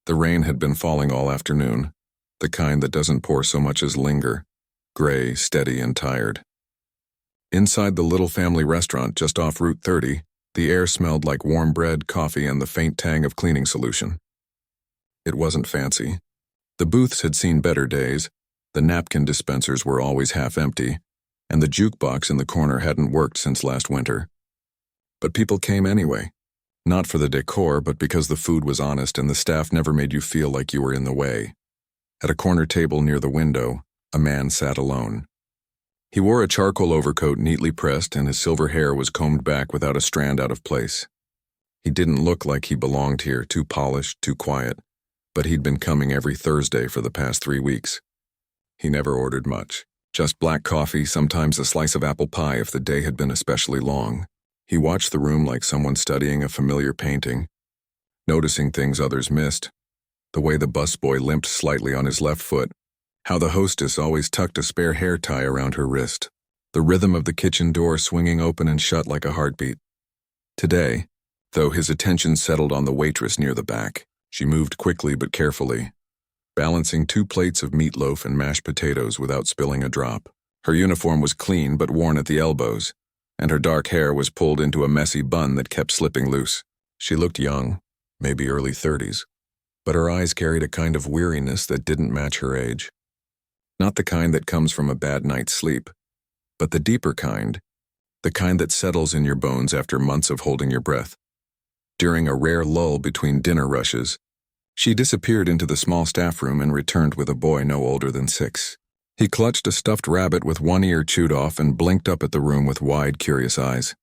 The rain had been falling all afternoon, the kind that doesn't pour so much as linger, gray, steady, and tired. Inside the little family restaurant just off Route 30, the air smelled like warm bread, coffee, and the faint tang of cleaning solution. It wasn't fancy. The booths had seen better days, the napkin dispensers were always half empty, and the jukebox in the corner hadn't worked since last winter. But people came anyway. Not for the decor, but because the food was honest and the staff never made you feel like you were in the way. At a corner table near the window, a man sat alone. He wore a charcoal overcoat neatly pressed, and his silver hair was combed back without a strand out of place. He didn't look like he belonged here, too polished, too quiet, but he'd been coming every Thursday for the past 3 weeks. He never ordered much, just black coffee, sometimes a slice of apple pie if the day had been especially long. He watched the room like someone studying a familiar painting, noticing things others missed, the way the busboy limped slightly on his left foot, how the hostess always tucked a spare hair tie around her wrist, the rhythm of the kitchen door swinging open and shut like a heartbeat. Today, though, his attention settled on the waitress near the back. She moved quickly but carefully, balancing 2 plates of meatloaf and mashed potatoes without spilling a drop. Her uniform was clean but worn at the elbows, and her dark hair was pulled into a messy bun that kept slipping loose. She looked young, maybe early 30s, but her eyes carried a kind of weariness that didn't match her age. Not the kind that comes from a bad night's sleep, but the deeper kind, the kind that settles in your bones after months of holding your breath. During a rare lull between dinner rushes, she disappeared into the small staff room and returned with a boy no older than 6. He clutched a stuffed rabbit with one ear chewed off and blinked up at the room with wide, curious eyes.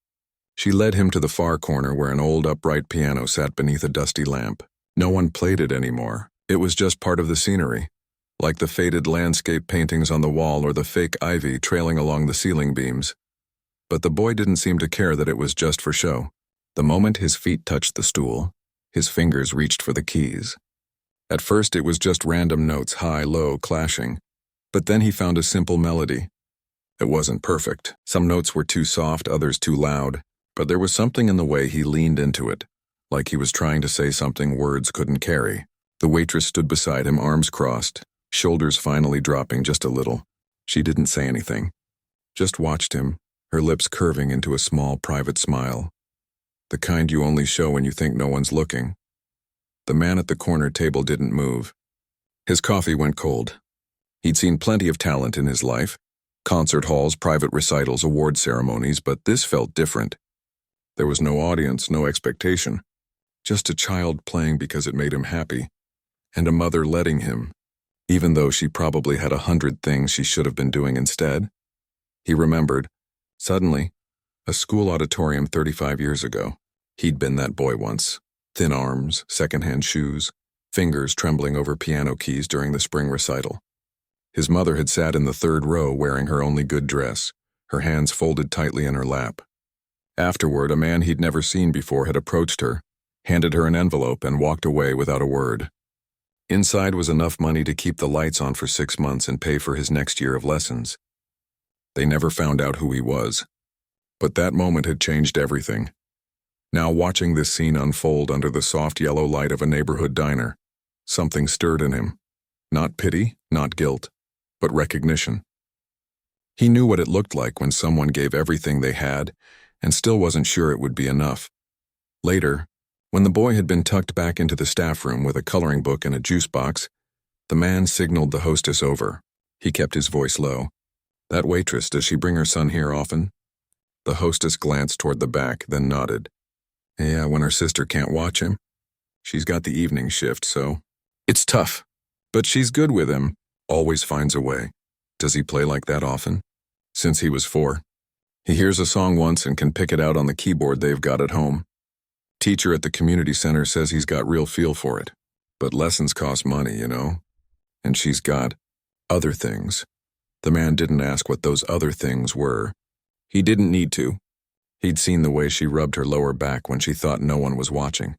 She led him to the far corner where an old upright piano sat beneath a dusty lamp. No one played it anymore. It was just part of the scenery, like the faded landscape paintings on the wall or the fake ivy trailing along the ceiling beams. But the boy didn't seem to care that it was just for show. The moment his feet touched the stool, his fingers reached for the keys. At first it was just random notes, high, low, clashing. But then he found a simple melody. It wasn't perfect. Some notes were too soft, others too loud. But there was something in the way he leaned into it, like he was trying to say something words couldn't carry. The waitress stood beside him, arms crossed, shoulders finally dropping just a little. She didn't say anything, just watched him, her lips curving into a small private smile. The kind you only show when you think no one's looking. The man at the corner table didn't move. His coffee went cold. He'd seen plenty of talent in his life, concert halls, private recitals, award ceremonies, but this felt different. There was no audience, no expectation, just a child playing because it made him happy, and a mother letting him, even though she probably had 100 things she should have been doing instead. He remembered, suddenly, a school auditorium 35 years ago. He'd been that boy once. Thin arms, secondhand shoes, fingers trembling over piano keys during the spring recital. His mother had sat in the 3rd row wearing her only good dress, her hands folded tightly in her lap. Afterward, a man he'd never seen before had approached her, handed her an envelope, and walked away without a word. Inside was enough money to keep the lights on for 6 months and pay for his next year of lessons. They never found out who he was. But that moment had changed everything. Now watching this scene unfold under the soft yellow light of a neighborhood diner, something stirred in him. Not pity, not guilt, but recognition. He knew what it looked like when someone gave everything they had and still wasn't sure it would be enough. Later, when the boy had been tucked back into the staff room with a coloring book and a juice box, the man signaled the hostess over. He kept his voice low. "That waitress, does she bring her son here often?" The hostess glanced toward the back, then nodded. "Yeah, when her sister can't watch him. She's got the evening shift, so it's tough. But she's good with him, always finds a way." "Does he play like that often?" "Since he was 4. He hears a song once and can pick it out on the keyboard they've got at home. Teacher at the community center says he's got real feel for it. But lessons cost money, you know. And she's got other things." The man didn't ask what those other things were. He didn't need to. He'd seen the way she rubbed her lower back when she thought no one was watching,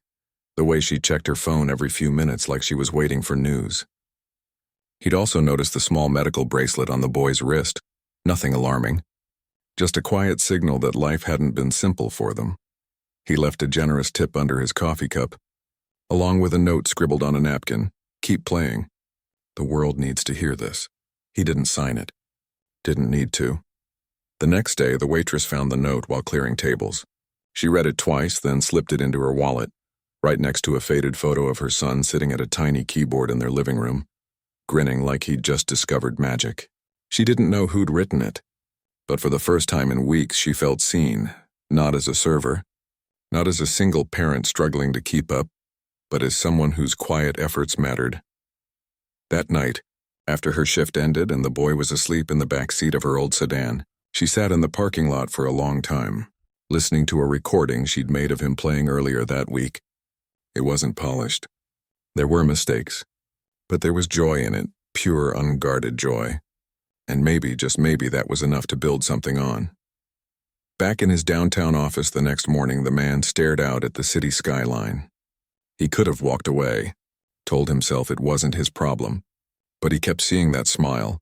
the way she checked her phone every few minutes like she was waiting for news. He'd also noticed the small medical bracelet on the boy's wrist. Nothing alarming. Just a quiet signal that life hadn't been simple for them. He left a generous tip under his coffee cup. along with a note scribbled on a napkin. Keep playing. The world needs to hear this. He didn't sign it. Didn't need to. The next day, the waitress found the note while clearing tables. She read it twice, then slipped it into her wallet, right next to a faded photo of her son sitting at a tiny keyboard in their living room, grinning like he'd just discovered magic. She didn't know who'd written it, but for the first time in weeks she felt seen, not as a server, not as a single parent struggling to keep up, but as someone whose quiet efforts mattered. That night, after her shift ended and the boy was asleep in the back seat of her old sedan, she sat in the parking lot for a long time, listening to a recording she'd made of him playing earlier that week. It wasn't polished. There were mistakes, but there was joy in it, pure, unguarded joy. And maybe, just maybe, that was enough to build something on. Back in his downtown office the next morning, the man stared out at the city skyline. He could have walked away, told himself it wasn't his problem, but he kept seeing that smile,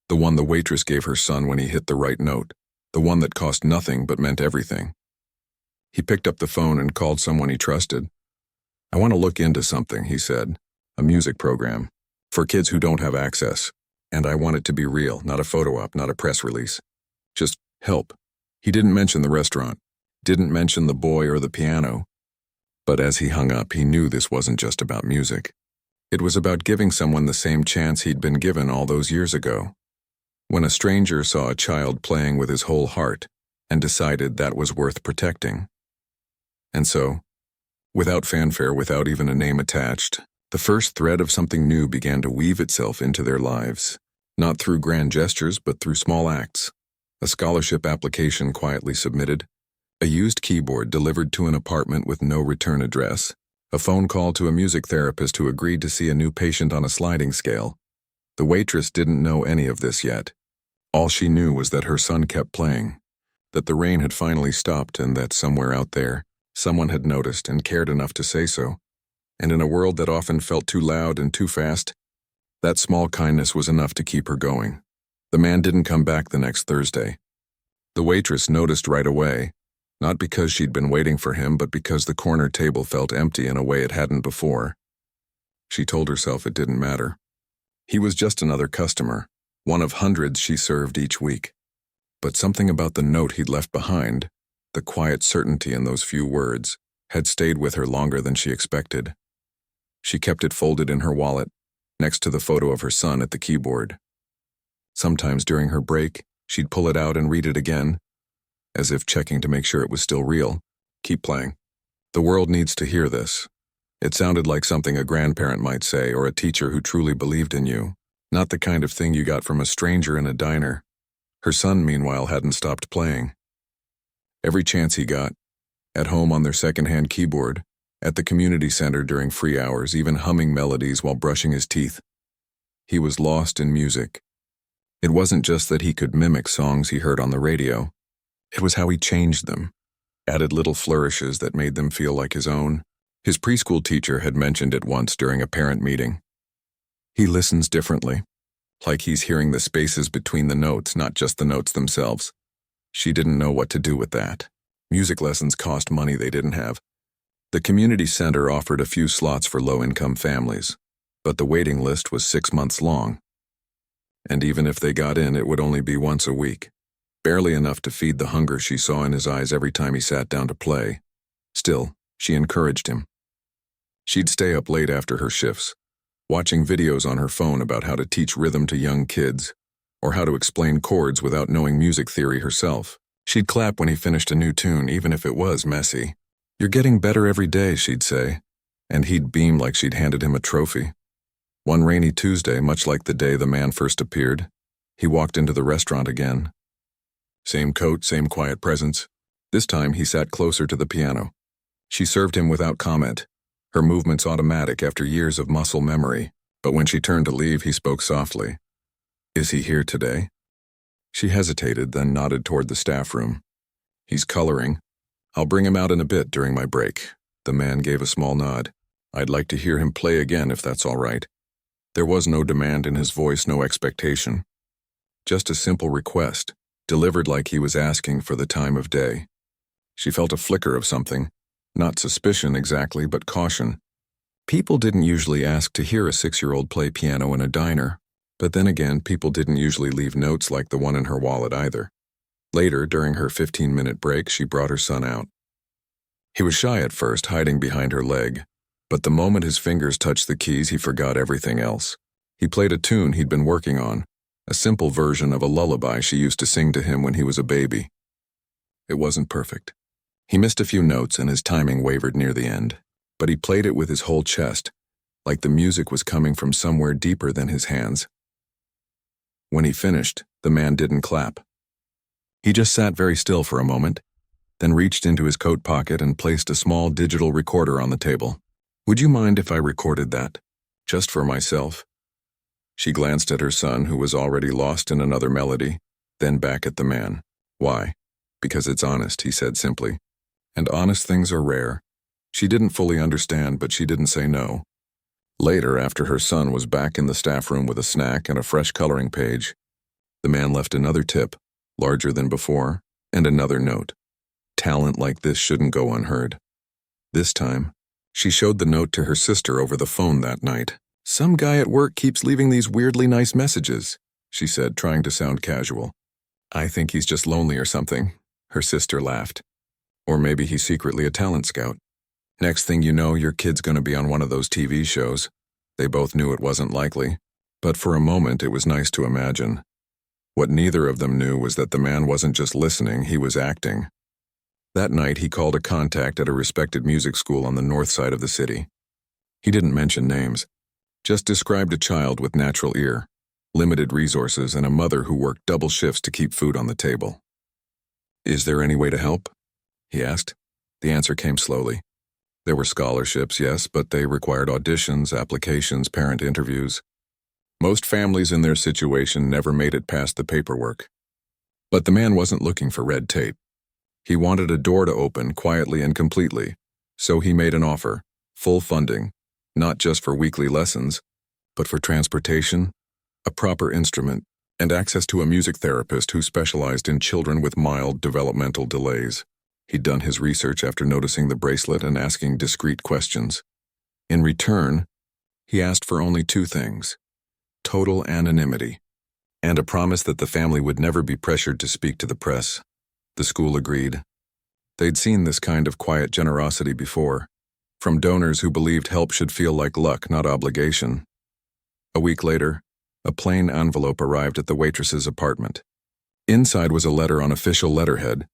the one the waitress gave her son when he hit the right note, the one that cost nothing but meant everything. He picked up the phone and called someone he trusted. "I want to look into something," he said. "A music program. For kids who don't have access. And I want it to be real, not a photo op, not a press release. Just help." He didn't mention the restaurant, didn't mention the boy or the piano. But as he hung up, he knew this wasn't just about music. It was about giving someone the same chance he'd been given all those years ago, when a stranger saw a child playing with his whole heart and decided that was worth protecting. And so, without fanfare, without even a name attached, the first thread of something new began to weave itself into their lives, not through grand gestures but through small acts. A scholarship application quietly submitted, a used keyboard delivered to an apartment with no return address, a phone call to a music therapist who agreed to see a new patient on a sliding scale. The waitress didn't know any of this yet. All she knew was that her son kept playing, that the rain had finally stopped, and that somewhere out there, someone had noticed and cared enough to say so. And in a world that often felt too loud and too fast, that small kindness was enough to keep her going. The man didn't come back the next Thursday. The waitress noticed right away, not because she'd been waiting for him, but because the corner table felt empty in a way it hadn't before. She told herself it didn't matter. He was just another customer, one of hundreds she served each week. But something about the note he'd left behind, the quiet certainty in those few words, had stayed with her longer than she expected. She kept it folded in her wallet, next to the photo of her son at the keyboard. Sometimes during her break, she'd pull it out and read it again, as if checking to make sure it was still real. "Keep playing. The world needs to hear this." It sounded like something a grandparent might say, or a teacher who truly believed in you, not the kind of thing you got from a stranger in a diner. Her son, meanwhile, hadn't stopped playing. Every chance he got, at home on their secondhand keyboard, at the community center during free hours, even humming melodies while brushing his teeth. He was lost in music. It wasn't just that he could mimic songs he heard on the radio. It was how he changed them, added little flourishes that made them feel like his own. His preschool teacher had mentioned it once during a parent meeting. He listens differently, like he's hearing the spaces between the notes, not just the notes themselves. She didn't know what to do with that. Music lessons cost money they didn't have. The community center offered a few slots for low-income families, but the waiting list was 6 months long. And even if they got in, it would only be once a week, barely enough to feed the hunger she saw in his eyes every time he sat down to play. Still, she encouraged him. She'd stay up late after her shifts, watching videos on her phone about how to teach rhythm to young kids, or how to explain chords without knowing music theory herself. She'd clap when he finished a new tune, even if it was messy. "You're getting better every day," she'd say, and he'd beam like she'd handed him a trophy. One rainy Tuesday, much like the day the man first appeared, he walked into the restaurant again. Same coat, same quiet presence. This time he sat closer to the piano. She served him without comment, her movements automatic after years of muscle memory, but when she turned to leave, he spoke softly. "Is he here today?" She hesitated, then nodded toward the staff room. "He's coloring. I'll bring him out in a bit during my break." The man gave a small nod. "I'd like to hear him play again if that's all right." There was no demand in his voice, no expectation. Just a simple request, delivered like he was asking for the time of day. She felt a flicker of something, not suspicion exactly, but caution. People didn't usually ask to hear a 6-year-old play piano in a diner, but then again, people didn't usually leave notes like the one in her wallet either. Later, during her 15-minute break, she brought her son out. He was shy at first, hiding behind her leg, but the moment his fingers touched the keys, he forgot everything else. He played a tune he'd been working on, a simple version of a lullaby she used to sing to him when he was a baby. It wasn't perfect. He missed a few notes and his timing wavered near the end, but he played it with his whole chest, like the music was coming from somewhere deeper than his hands. When he finished, the man didn't clap. He just sat very still for a moment, then reached into his coat pocket and placed a small digital recorder on the table. "Would you mind if I recorded that? Just for myself?" She glanced at her son, who was already lost in another melody, then back at the man. "Why?" "Because it's honest," he said simply. And honest things are rare. She didn't fully understand, but she didn't say no. Later, after her son was back in the staff room with a snack and a fresh coloring page, the man left another tip, larger than before, and another note. Talent like this shouldn't go unheard. This time, she showed the note to her sister over the phone that night. "Some guy at work keeps leaving these weirdly nice messages," she said, trying to sound casual. "I think he's just lonely or something," her sister laughed. "Or maybe he's secretly a talent scout. Next thing you know, your kid's gonna be on one of those TV shows." They both knew it wasn't likely, but for a moment it was nice to imagine. What neither of them knew was that the man wasn't just listening, he was acting. That night he called a contact at a respected music school on the north side of the city. He didn't mention names, just described a child with natural ear, limited resources, and a mother who worked double shifts to keep food on the table. "Is there any way to help?" he asked. The answer came slowly. There were scholarships, yes, but they required auditions, applications, parent interviews. Most families in their situation never made it past the paperwork. But the man wasn't looking for red tape. He wanted a door to open quietly and completely, so he made an offer, full funding, not just for weekly lessons, but for transportation, a proper instrument, and access to a music therapist who specialized in children with mild developmental delays. He'd done his research after noticing the bracelet and asking discreet questions. In return, he asked for only 2 things: total anonymity, and a promise that the family would never be pressured to speak to the press. The school agreed. They'd seen this kind of quiet generosity before, from donors who believed help should feel like luck, not obligation. A week later, a plain envelope arrived at the waitress's apartment. Inside was a letter on official letterhead,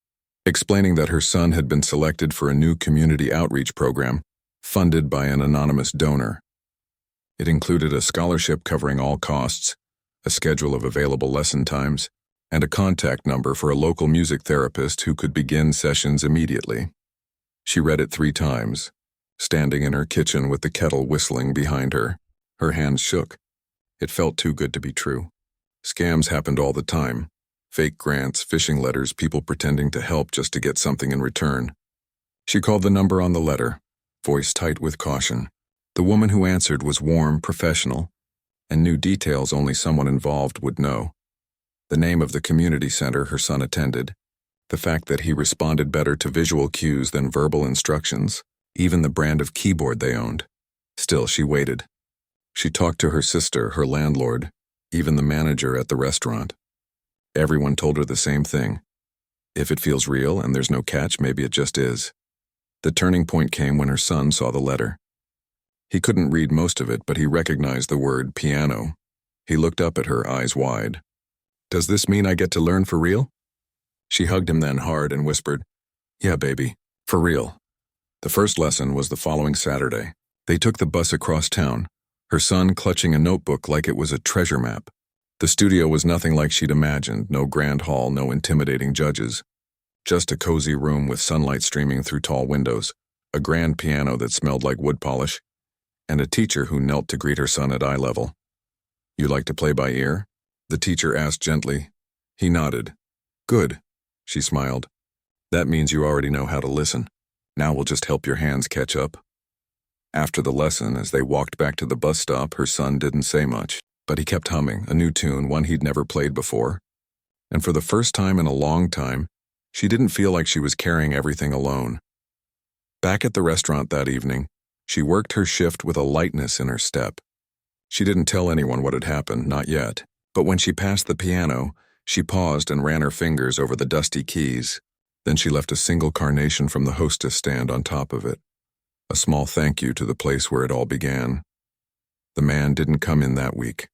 explaining that her son had been selected for a new community outreach program, funded by an anonymous donor. It included a scholarship covering all costs, a schedule of available lesson times, and a contact number for a local music therapist who could begin sessions immediately. She read it 3 times, standing in her kitchen with the kettle whistling behind her. Her hands shook. It felt too good to be true. Scams happened all the time. Fake grants, phishing letters, people pretending to help just to get something in return. She called the number on the letter, voice tight with caution. The woman who answered was warm, professional, and knew details only someone involved would know. The name of the community center her son attended, the fact that he responded better to visual cues than verbal instructions, even the brand of keyboard they owned. Still, she waited. She talked to her sister, her landlord, even the manager at the restaurant. Everyone told her the same thing. If it feels real and there's no catch, maybe it just is. The turning point came when her son saw the letter. He couldn't read most of it, but he recognized the word piano. He looked up at her, eyes wide. "Does this mean I get to learn for real?" She hugged him then hard and whispered, "Yeah, baby, for real." The first lesson was the following Saturday. They took the bus across town, her son clutching a notebook like it was a treasure map. The studio was nothing like she'd imagined, no grand hall, no intimidating judges. Just a cozy room with sunlight streaming through tall windows, a grand piano that smelled like wood polish, and a teacher who knelt to greet her son at eye level. "You like to play by ear?" the teacher asked gently. He nodded. "Good," she smiled. "That means you already know how to listen. Now we'll just help your hands catch up." After the lesson, as they walked back to the bus stop, her son didn't say much, but he kept humming, a new tune, one he'd never played before. And for the first time in a long time, she didn't feel like she was carrying everything alone. Back at the restaurant that evening, She worked her shift with a lightness in her step. She didn't tell anyone what had happened, not yet, but when she passed the piano, she paused and ran her fingers over the dusty keys. Then she left a single carnation from the hostess stand on top of it. A small thank you to the place where it all began. The man didn't come in that week.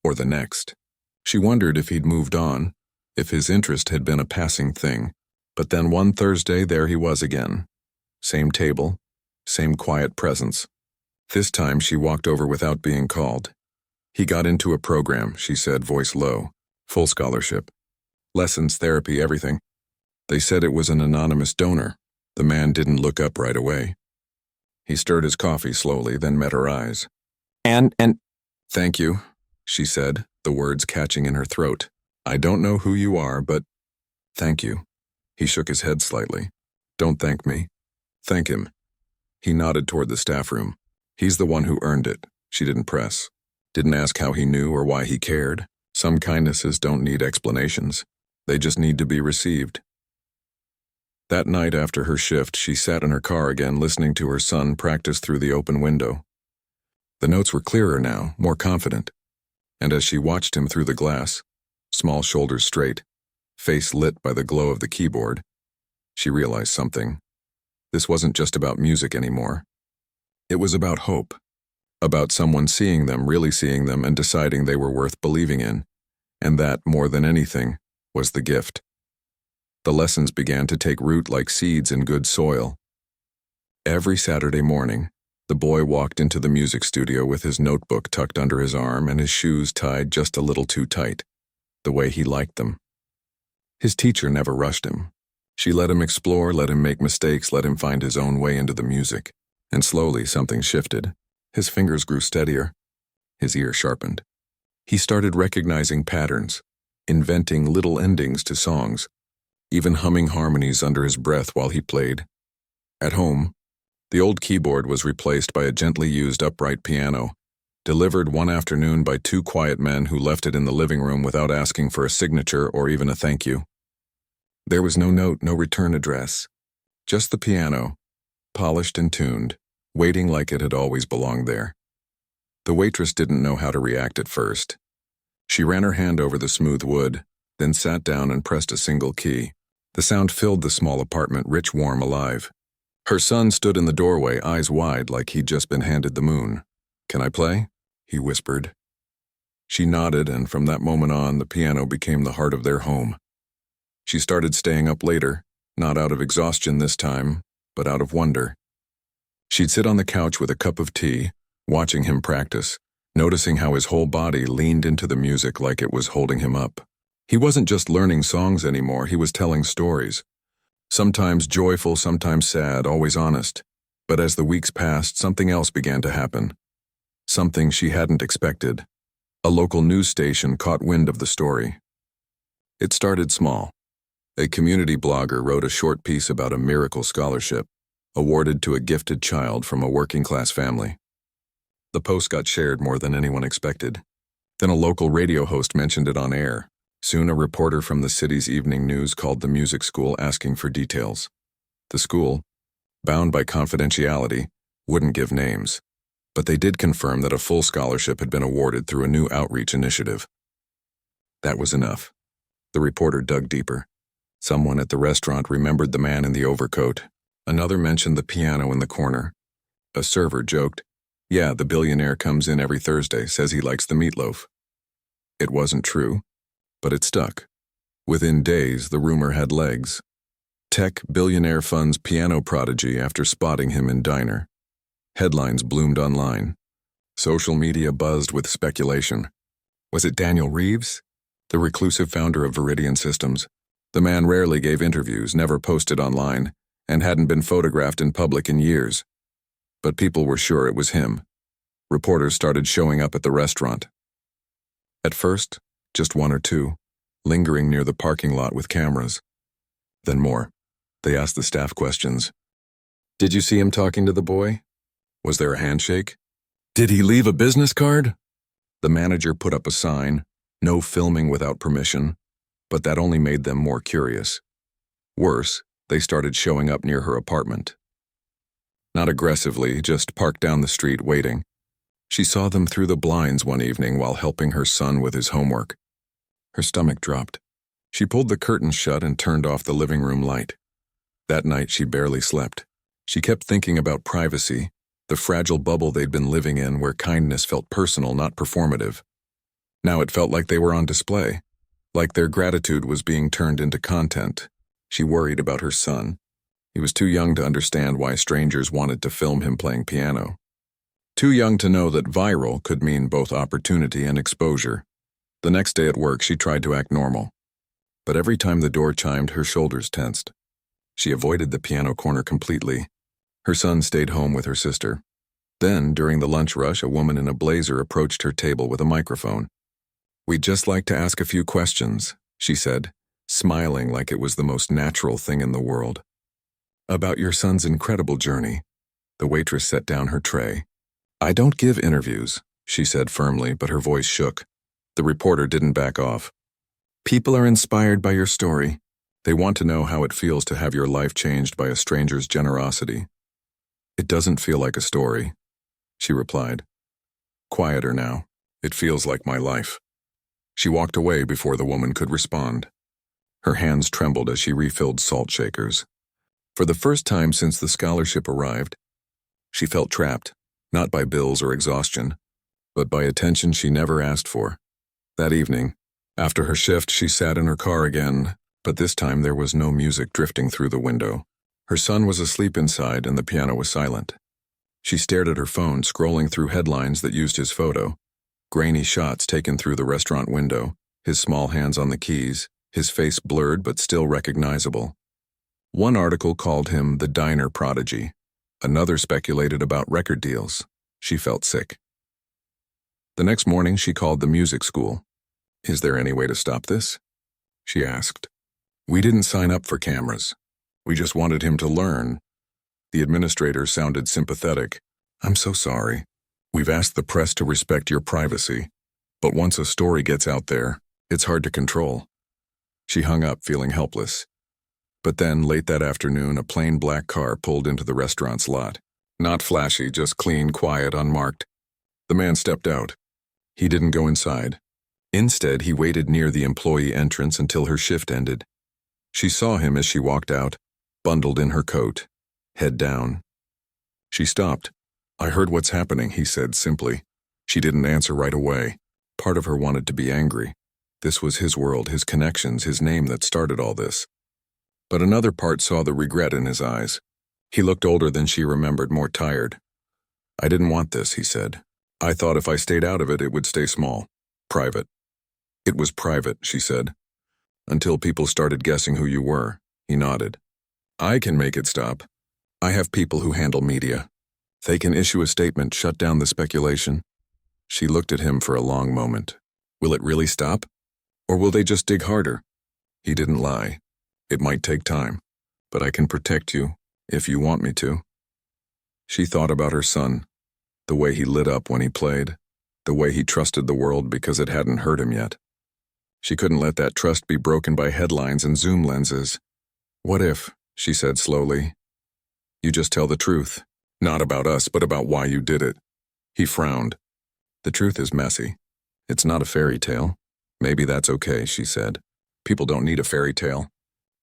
Or the next. She wondered if he'd moved on, if his interest had been a passing thing. But then one Thursday, there he was again. Same table, same quiet presence. This time she walked over without being called. He got into a program, she said, voice low. Full scholarship. Lessons, therapy, everything. They said it was an anonymous donor. The man didn't look up right away. He stirred his coffee slowly, then met her eyes. And thank you, she said, the words catching in her throat. I don't know who you are, but thank you. He shook his head slightly. Don't thank me. Thank him. He nodded toward the staff room. He's the one who earned it. She didn't press. Didn't ask how he knew or why he cared. Some kindnesses don't need explanations. They just need to be received. That night after her shift, she sat in her car again, listening to her son practice through the open window. The notes were clearer now, more confident. And as she watched him through the glass, small shoulders straight, face lit by the glow of the keyboard, she realized something. This wasn't just about music anymore. It was about hope. About someone seeing them, really seeing them, and deciding they were worth believing in. And that, more than anything, was the gift. The lessons began to take root like seeds in good soil. Every Saturday morning, the boy walked into the music studio with his notebook tucked under his arm and his shoes tied just a little too tight, the way he liked them. His teacher never rushed him. She let him explore, let him make mistakes, let him find his own way into the music. And slowly something shifted. His fingers grew steadier. His ear sharpened. He started recognizing patterns, inventing little endings to songs, even humming harmonies under his breath while he played. At home, the old keyboard was replaced by a gently used upright piano, delivered one afternoon by two quiet men who left it in the living room without asking for a signature or even a thank you. There was no note, no return address, just the piano, polished and tuned, waiting like it had always belonged there. The waitress didn't know how to react at first. She ran her hand over the smooth wood, then sat down and pressed a single key. The sound filled the small apartment, rich, warm, alive. Her son stood in the doorway, eyes wide like he'd just been handed the moon. "Can I play?" he whispered. She nodded, and from that moment on, the piano became the heart of their home. She started staying up later, not out of exhaustion this time, but out of wonder. She'd sit on the couch with a cup of tea, watching him practice, noticing how his whole body leaned into the music like it was holding him up. He wasn't just learning songs anymore, he was telling stories. Sometimes joyful, sometimes sad, always honest. But as the weeks passed, something else began to happen. Something she hadn't expected. A local news station caught wind of the story. It started small. A community blogger wrote a short piece about a miracle scholarship awarded to a gifted child from a working-class family. The post got shared more than anyone expected. Then a local radio host mentioned it on air. Soon a reporter from the city's evening news called the music school asking for details. The school, bound by confidentiality, wouldn't give names, but they did confirm that a full scholarship had been awarded through a new outreach initiative. That was enough. The reporter dug deeper. Someone at the restaurant remembered the man in the overcoat. Another mentioned the piano in the corner. A server joked, "Yeah, the billionaire comes in every Thursday, says he likes the meatloaf." It wasn't true, but it stuck. Within days, the rumor had legs. Tech billionaire funds piano prodigy after spotting him in diner. Headlines bloomed online. Social media buzzed with speculation. Was it Daniel Reeves, the reclusive founder of Viridian Systems? The man rarely gave interviews, never posted online, and hadn't been photographed in public in years. But people were sure it was him. Reporters started showing up at the restaurant. At first, just one or two, lingering near the parking lot with cameras. Then more. They asked the staff questions. "Did you see him talking to the boy? Was there a handshake? Did he leave a business card?" The manager put up a sign, "No filming without permission," but that only made them more curious. Worse, they started showing up near her apartment. Not aggressively, just parked down the street waiting. She saw them through the blinds one evening while helping her son with his homework. Her stomach dropped. She pulled the curtains shut and turned off the living room light. That night she barely slept. She kept thinking about privacy, the fragile bubble they'd been living in where kindness felt personal, not performative. Now it felt like they were on display, like their gratitude was being turned into content. She worried about her son. He was too young to understand why strangers wanted to film him playing piano. Too young to know that viral could mean both opportunity and exposure. The next day at work, she tried to act normal. But every time the door chimed, her shoulders tensed. She avoided the piano corner completely. Her son stayed home with her sister. Then, during the lunch rush, a woman in a blazer approached her table with a microphone. "We'd just like to ask a few questions," she said, smiling like it was the most natural thing in the world. "About your son's incredible journey." The waitress set down her tray. "I don't give interviews," she said firmly, but her voice shook. The reporter didn't back off. "People are inspired by your story. They want to know how it feels to have your life changed by a stranger's generosity." "It doesn't feel like a story," she replied. "Quieter now. It feels like my life." She walked away before the woman could respond. Her hands trembled as she refilled salt shakers. For the first time since the scholarship arrived, she felt trapped, not by bills or exhaustion, but by attention she never asked for. That evening, after her shift, she sat in her car again, but this time there was no music drifting through the window. Her son was asleep inside and the piano was silent. She stared at her phone, scrolling through headlines that used his photo. Grainy shots taken through the restaurant window, his small hands on the keys, his face blurred but still recognizable. One article called him the diner prodigy. Another speculated about record deals. She felt sick. The next morning she called the music school. "Is there any way to stop this?" she asked. "We didn't sign up for cameras. We just wanted him to learn." The administrator sounded sympathetic. "I'm so sorry. We've asked the press to respect your privacy, but once a story gets out there, it's hard to control." She hung up, feeling helpless. But then, late that afternoon, a plain black car pulled into the restaurant's lot. Not flashy, just clean, quiet, unmarked. The man stepped out. He didn't go inside. Instead, he waited near the employee entrance until her shift ended. She saw him as she walked out, bundled in her coat, head down. She stopped. "I heard what's happening," he said simply. She didn't answer right away. Part of her wanted to be angry. This was his world, his connections, his name that started all this. But another part saw the regret in his eyes. He looked older than she remembered, more tired. "I didn't want this," he said. "I thought if I stayed out of it, it would stay small. Private." "It was private," she said. "Until people started guessing who you were." He nodded. "I can make it stop. I have people who handle media. They can issue a statement, shut down the speculation." She looked at him for a long moment. "Will it really stop? Or will they just dig harder?" He didn't lie. "It might take time, but I can protect you if you want me to." She thought about her son, the way he lit up when he played, the way he trusted the world because it hadn't hurt him yet. She couldn't let that trust be broken by headlines and zoom lenses. "What if," she said slowly, "you just tell the truth, not about us, but about why you did it?" He frowned. "The truth is messy. It's not a fairy tale." "Maybe that's okay," she said. "People don't need a fairy tale.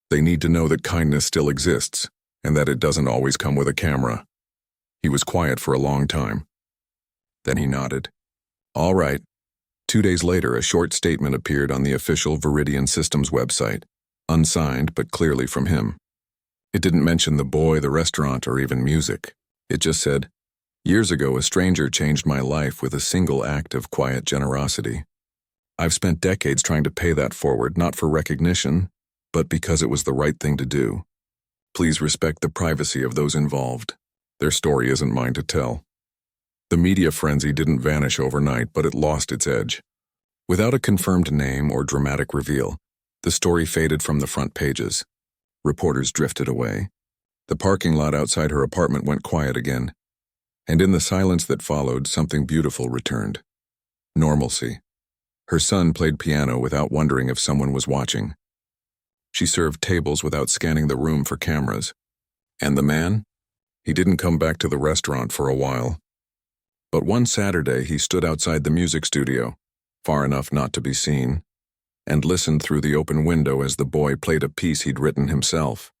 They need to know that kindness still exists, and that it doesn't always come with a camera." He was quiet for a long time. Then he nodded. "All right." 2 days later, a short statement appeared on the official Viridian Systems website, unsigned but clearly from him. It didn't mention the boy, the restaurant, or even music. It just said, "Years ago, a stranger changed my life with a single act of quiet generosity. I've spent decades trying to pay that forward, not for recognition, but because it was the right thing to do. Please respect the privacy of those involved. Their story isn't mine to tell." The media frenzy didn't vanish overnight, but it lost its edge. Without a confirmed name or dramatic reveal, the story faded from the front pages. Reporters drifted away. The parking lot outside her apartment went quiet again. And in the silence that followed, something beautiful returned. Normalcy. Her son played piano without wondering if someone was watching. She served tables without scanning the room for cameras. And the man? He didn't come back to the restaurant for a while. But one Saturday he stood outside the music studio, far enough not to be seen, and listened through the open window as the boy played a piece he'd written himself.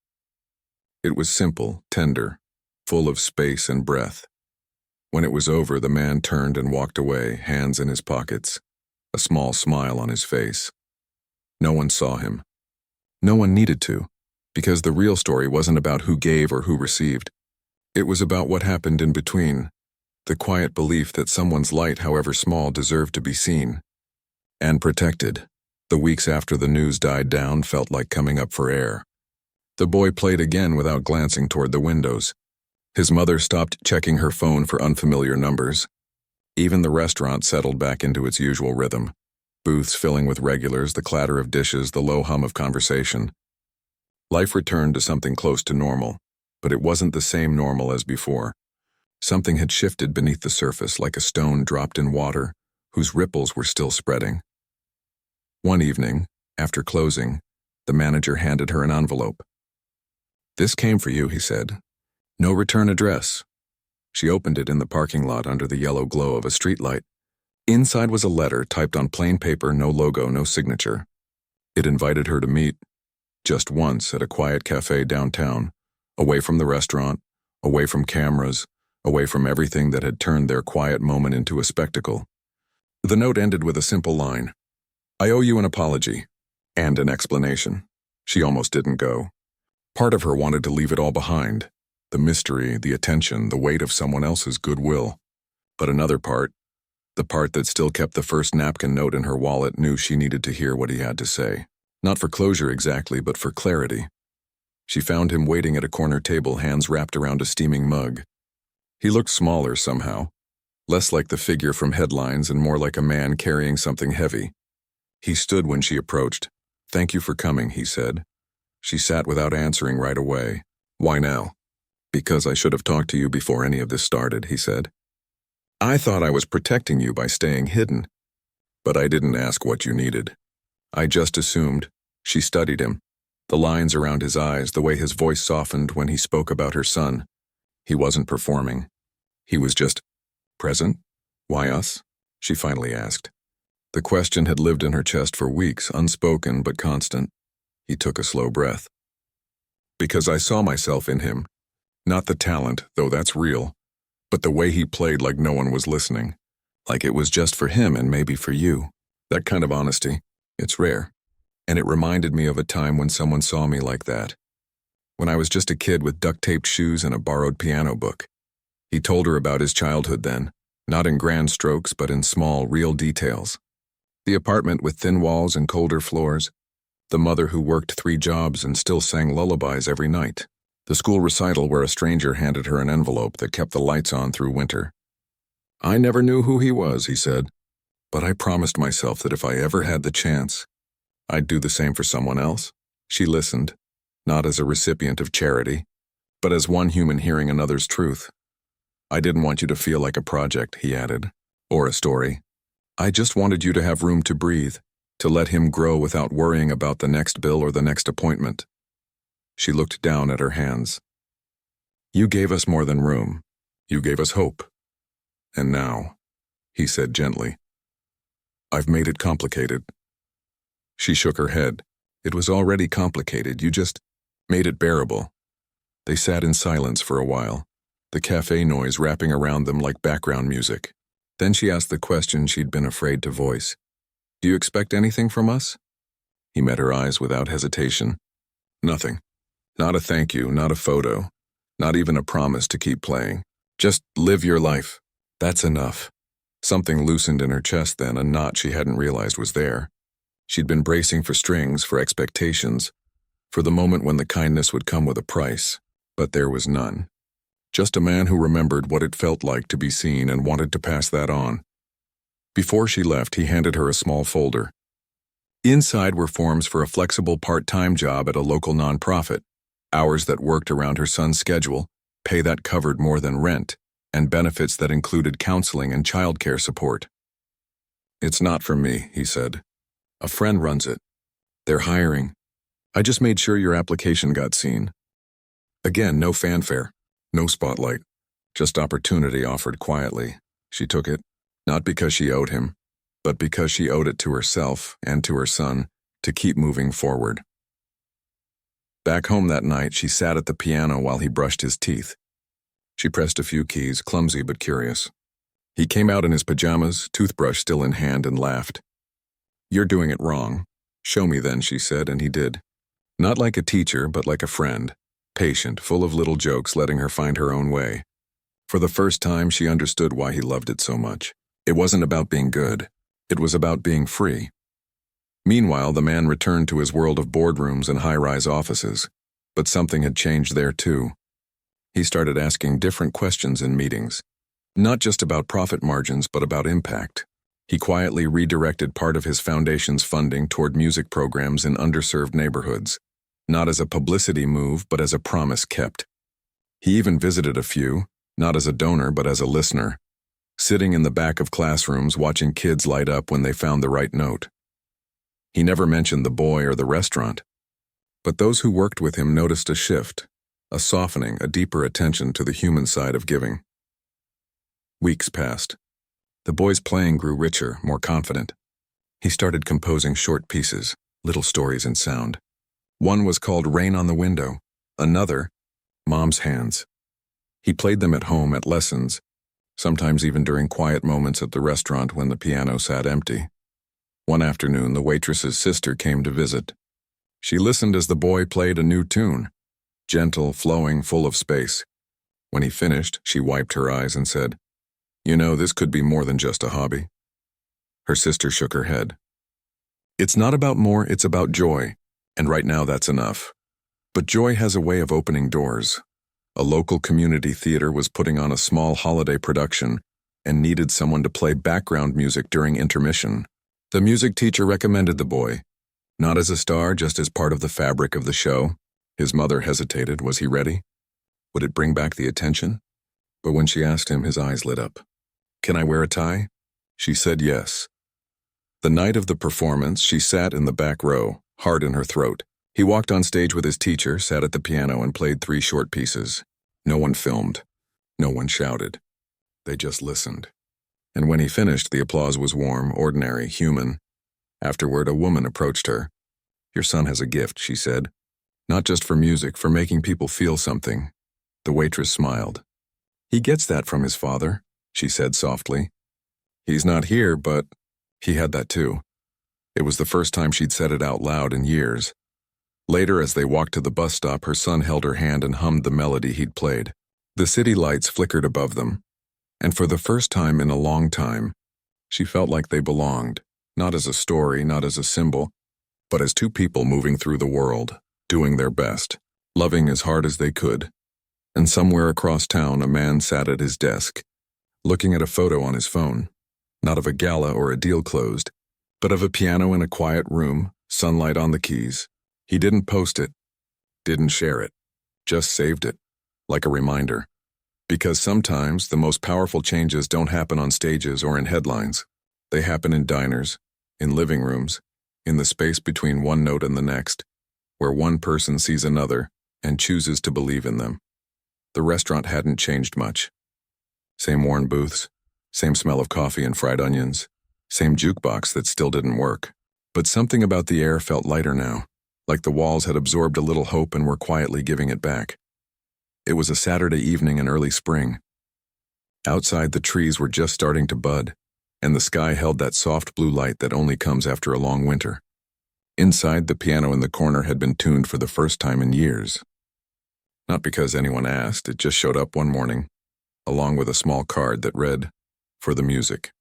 It was simple, tender, full of space and breath. When it was over, the man turned and walked away, hands in his pockets, a small smile on his face. No one saw him. No one needed to, because the real story wasn't about who gave or who received. It was about what happened in between, the quiet belief that someone's light, however small, deserved to be seen and protected. The weeks after the news died down felt like coming up for air. The boy played again without glancing toward the windows. His mother stopped checking her phone for unfamiliar numbers. Even the restaurant settled back into its usual rhythm. Booths filling with regulars, the clatter of dishes, the low hum of conversation. Life returned to something close to normal, but it wasn't the same normal as before. Something had shifted beneath the surface like a stone dropped in water, whose ripples were still spreading. One evening, after closing, the manager handed her an envelope. "This came for you," he said. "No return address." She opened it in the parking lot under the yellow glow of a streetlight. Inside was a letter typed on plain paper, no logo, no signature. It invited her to meet, just once, at a quiet cafe downtown, away from the restaurant, away from cameras, away from everything that had turned their quiet moment into a spectacle. The note ended with a simple line. "I owe you an apology," and an explanation. She almost didn't go. Part of her wanted to leave it all behind, the mystery, the attention, the weight of someone else's goodwill. But another part, the part that still kept the first napkin note in her wallet, knew she needed to hear what he had to say. Not for closure exactly, but for clarity. She found him waiting at a corner table, hands wrapped around a steaming mug. He looked smaller somehow, less like the figure from headlines and more like a man carrying something heavy. He stood when she approached. "Thank you for coming," he said. She sat without answering right away. "Why now?" "Because I should have talked to you before any of this started," he said. "I thought I was protecting you by staying hidden. But I didn't ask what you needed. I just assumed." She studied him, the lines around his eyes, the way his voice softened when he spoke about her son. He wasn't performing. He was just present. "Why us?" she finally asked. The question had lived in her chest for weeks, unspoken but constant. He took a slow breath. "Because I saw myself in him. Not the talent, though that's real, but the way he played like no one was listening. Like it was just for him and maybe for you. That kind of honesty, it's rare. And it reminded me of a time when someone saw me like that. When I was just a kid with duct-taped shoes and a borrowed piano book." He told her about his childhood then, not in grand strokes but in small, real details. The apartment with thin walls and colder floors. The mother who worked 3 jobs and still sang lullabies every night. The school recital where a stranger handed her an envelope that kept the lights on through winter. "I never knew who he was," he said, "but I promised myself that if I ever had the chance, I'd do the same for someone else." She listened, not as a recipient of charity, but as one human hearing another's truth. "I didn't want you to feel like a project," he added, "or a story. I just wanted you to have room to breathe, to let him grow without worrying about the next bill or the next appointment." She looked down at her hands. "You gave us more than room. You gave us hope. And now," he said gently, "I've made it complicated." She shook her head. "It was already complicated. You just made it bearable." They sat in silence for a while, the cafe noise wrapping around them like background music. Then she asked the question she'd been afraid to voice. "Do you expect anything from us?" He met her eyes without hesitation. "Nothing. Not a thank you, not a photo, not even a promise to keep playing. Just live your life. That's enough." Something loosened in her chest then, a knot she hadn't realized was there. She'd been bracing for strings, for expectations, for the moment when the kindness would come with a price, but there was none. Just a man who remembered what it felt like to be seen and wanted to pass that on. Before she left, he handed her a small folder. Inside were forms for a flexible part-time job at a local nonprofit, hours that worked around her son's schedule, pay that covered more than rent, and benefits that included counseling and childcare support. "It's not for me," he said. "A friend runs it. They're hiring. I just made sure your application got seen." Again, no fanfare. No spotlight, just opportunity offered quietly. She took it, not because she owed him, but because she owed it to herself and to her son to keep moving forward. Back home that night, she sat at the piano while he brushed his teeth. She pressed a few keys, clumsy but curious. He came out in his pajamas, toothbrush still in hand, and laughed. "You're doing it wrong. Show me then," she said, and he did. Not like a teacher, but like a friend, patient, full of little jokes, letting her find her own way. For the first time, she understood why he loved it so much. It wasn't about being good. It was about being free. Meanwhile, the man returned to his world of boardrooms and high-rise offices. But something had changed there, too. He started asking different questions in meetings. Not just about profit margins, but about impact. He quietly redirected part of his foundation's funding toward music programs in underserved neighborhoods. Not as a publicity move, but as a promise kept. He even visited a few, not as a donor, but as a listener, sitting in the back of classrooms watching kids light up when they found the right note. He never mentioned the boy or the restaurant, but those who worked with him noticed a shift, a softening, a deeper attention to the human side of giving. Weeks passed. The boy's playing grew richer, more confident. He started composing short pieces, little stories in sound. One was called Rain on the Window, another, Mom's Hands. He played them at home, at lessons, sometimes even during quiet moments at the restaurant when the piano sat empty. One afternoon, the waitress's sister came to visit. She listened as the boy played a new tune, gentle, flowing, full of space. When he finished, she wiped her eyes and said, "You know, this could be more than just a hobby." Her sister shook her head. "It's not about more, it's about joy, and right now that's enough." But joy has a way of opening doors. A local community theater was putting on a small holiday production and needed someone to play background music during intermission. The music teacher recommended the boy, not as a star, just as part of the fabric of the show. His mother hesitated. Was he ready? Would it bring back the attention? But when she asked him, his eyes lit up. "Can I wear a tie?" She said yes. The night of the performance, she sat in the back row, heart in her throat. He walked on stage with his teacher, sat at the piano, and played 3 short pieces. No one filmed. No one shouted. They just listened. And when he finished, the applause was warm, ordinary, human. Afterward, a woman approached her. "Your son has a gift," she said. "Not just for music, for making people feel something." The waitress smiled. "He gets that from his father," she said softly. "He's not here, but..." He had that too. It was the first time she'd said it out loud in years. Later, as they walked to the bus stop, her son held her hand and hummed the melody he'd played. The city lights flickered above them, and for the first time in a long time, she felt like they belonged, not as a story, not as a symbol, but as 2 people moving through the world, doing their best, loving as hard as they could. And somewhere across town, a man sat at his desk, looking at a photo on his phone, not of a gala or a deal closed, but of a piano in a quiet room, sunlight on the keys. He didn't post it, didn't share it, just saved it, like a reminder. Because sometimes the most powerful changes don't happen on stages or in headlines. They happen in diners, in living rooms, in the space between one note and the next, where one person sees another and chooses to believe in them. The restaurant hadn't changed much. Same worn booths, same smell of coffee and fried onions, same jukebox that still didn't work. But something about the air felt lighter now, like the walls had absorbed a little hope and were quietly giving it back. It was a Saturday evening in early spring. Outside, the trees were just starting to bud, and the sky held that soft blue light that only comes after a long winter. Inside, the piano in the corner had been tuned for the first time in years. Not because anyone asked, it just showed up one morning, along with a small card that read, "For the music."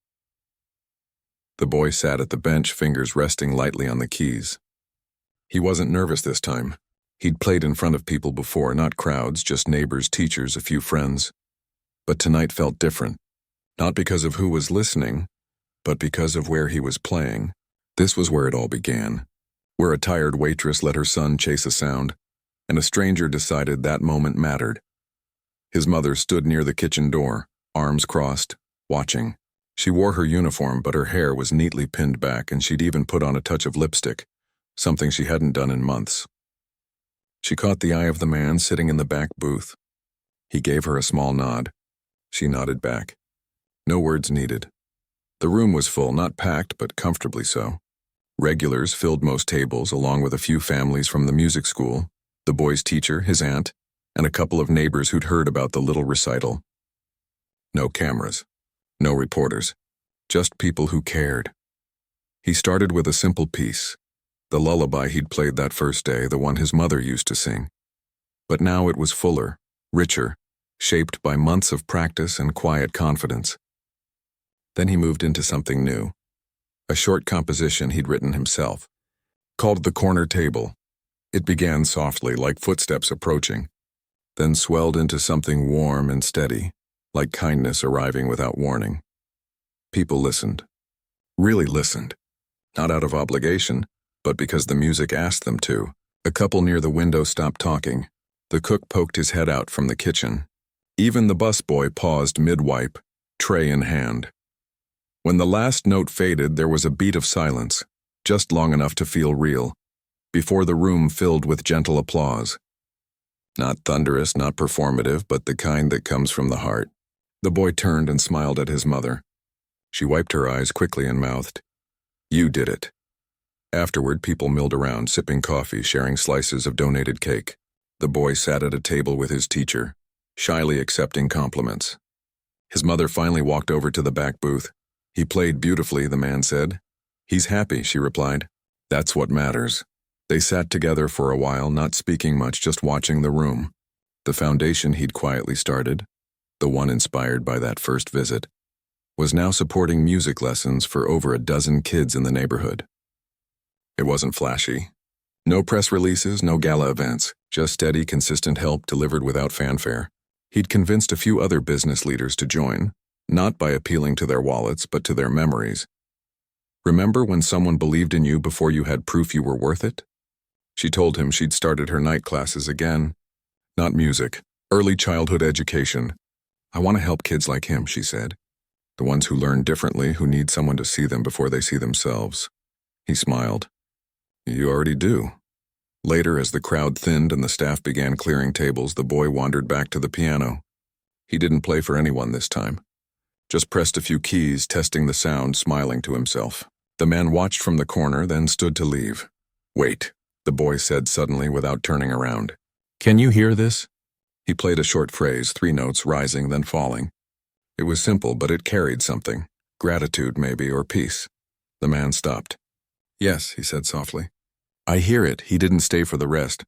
The boy sat at the bench, fingers resting lightly on the keys. He wasn't nervous this time. He'd played in front of people before, not crowds, just neighbors, teachers, a few friends. But tonight felt different, not because of who was listening, but because of where he was playing. This was where it all began, where a tired waitress let her son chase a sound, and a stranger decided that moment mattered. His mother stood near the kitchen door, arms crossed, watching. She wore her uniform, but her hair was neatly pinned back, and she'd even put on a touch of lipstick, something she hadn't done in months. She caught the eye of the man sitting in the back booth. He gave her a small nod. She nodded back. No words needed. The room was full, not packed, but comfortably so. Regulars filled most tables, along with a few families from the music school, the boy's teacher, his aunt, and a couple of neighbors who'd heard about the little recital. No cameras. No reporters. Just people who cared. He started with a simple piece, the lullaby he'd played that first day, the one his mother used to sing. But now it was fuller, richer, shaped by months of practice and quiet confidence. Then he moved into something new, a short composition he'd written himself, called The Corner Table. It began softly, like footsteps approaching, then swelled into something warm and steady, like kindness arriving without warning. People listened. Really listened. Not out of obligation, but because the music asked them to. A couple near the window stopped talking. The cook poked his head out from the kitchen. Even the busboy paused mid-wipe, tray in hand. When the last note faded, there was a beat of silence, just long enough to feel real, before the room filled with gentle applause. Not thunderous, not performative, but the kind that comes from the heart. The boy turned and smiled at his mother. She wiped her eyes quickly and mouthed, "You did it." Afterward, people milled around, sipping coffee, sharing slices of donated cake. The boy sat at a table with his teacher, shyly accepting compliments. His mother finally walked over to the back booth. "He played beautifully," the man said. "He's happy," she replied. "That's what matters." They sat together for a while, not speaking much, just watching the room. The foundation he'd quietly started, the one inspired by that first visit, was now supporting music lessons for over a dozen kids in the neighborhood. It wasn't flashy. No press releases, no gala events, just steady, consistent help delivered without fanfare. He'd convinced a few other business leaders to join, not by appealing to their wallets, but to their memories. Remember when someone believed in you before you had proof you were worth it? She told him she'd started her night classes again. Not music, early childhood education. "I want to help kids like him," she said. "The ones who learn differently, who need someone to see them before they see themselves." He smiled. "You already do." Later, as the crowd thinned and the staff began clearing tables, the boy wandered back to the piano. He didn't play for anyone this time. Just pressed a few keys, testing the sound, smiling to himself. The man watched from the corner, then stood to leave. "Wait," the boy said suddenly without turning around. "Can you hear this?" He played a short phrase, 3 notes rising, then falling. It was simple, but it carried something. Gratitude, maybe, or peace. The man stopped. "Yes," he said softly. "I hear it." He didn't stay for the rest.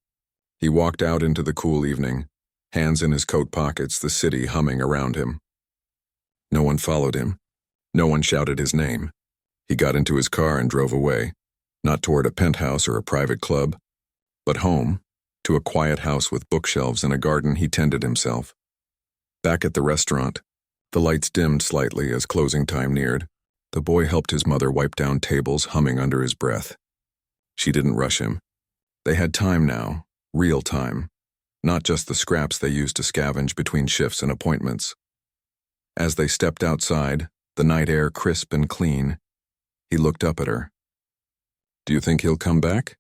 He walked out into the cool evening, hands in his coat pockets, the city humming around him. No one followed him. No one shouted his name. He got into his car and drove away, not toward a penthouse or a private club, but home, to a quiet house with bookshelves and a garden he tended himself. Back at the restaurant, the lights dimmed slightly as closing time neared. The boy helped his mother wipe down tables, humming under his breath. She didn't rush him. They had time now, real time, not just the scraps they used to scavenge between shifts and appointments. As they stepped outside, the night air crisp and clean, he looked up at her. "Do you think he'll come back?"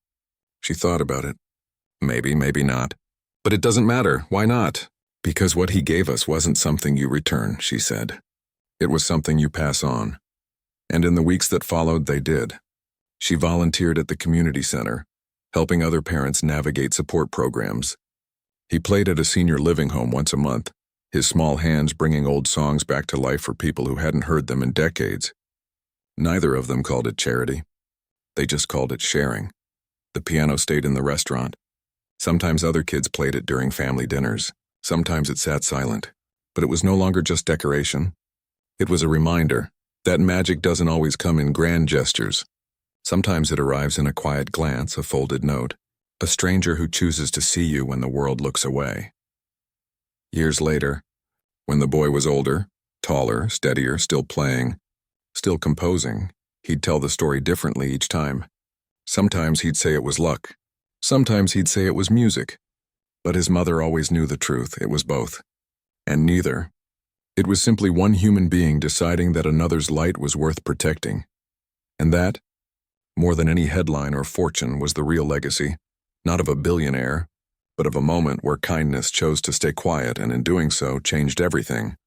She thought about it. "Maybe, maybe not. But it doesn't matter. Why not?" "Because what he gave us wasn't something you return," she said. "It was something you pass on." And in the weeks that followed, they did. She volunteered at the community center, helping other parents navigate support programs. He played at a senior living home once a month, his small hands bringing old songs back to life for people who hadn't heard them in decades. Neither of them called it charity. They just called it sharing. The piano stayed in the restaurant. Sometimes other kids played it during family dinners. Sometimes it sat silent. But it was no longer just decoration. It was a reminder that magic doesn't always come in grand gestures. Sometimes it arrives in a quiet glance, a folded note, a stranger who chooses to see you when the world looks away. Years later, when the boy was older, taller, steadier, still playing, still composing, he'd tell the story differently each time. Sometimes he'd say it was luck. Sometimes he'd say it was music. But his mother always knew the truth. It was both. And neither. It was simply one human being deciding that another's light was worth protecting. And that, more than any headline or fortune, was the real legacy, not of a billionaire, but of a moment where kindness chose to stay quiet and in doing so changed everything.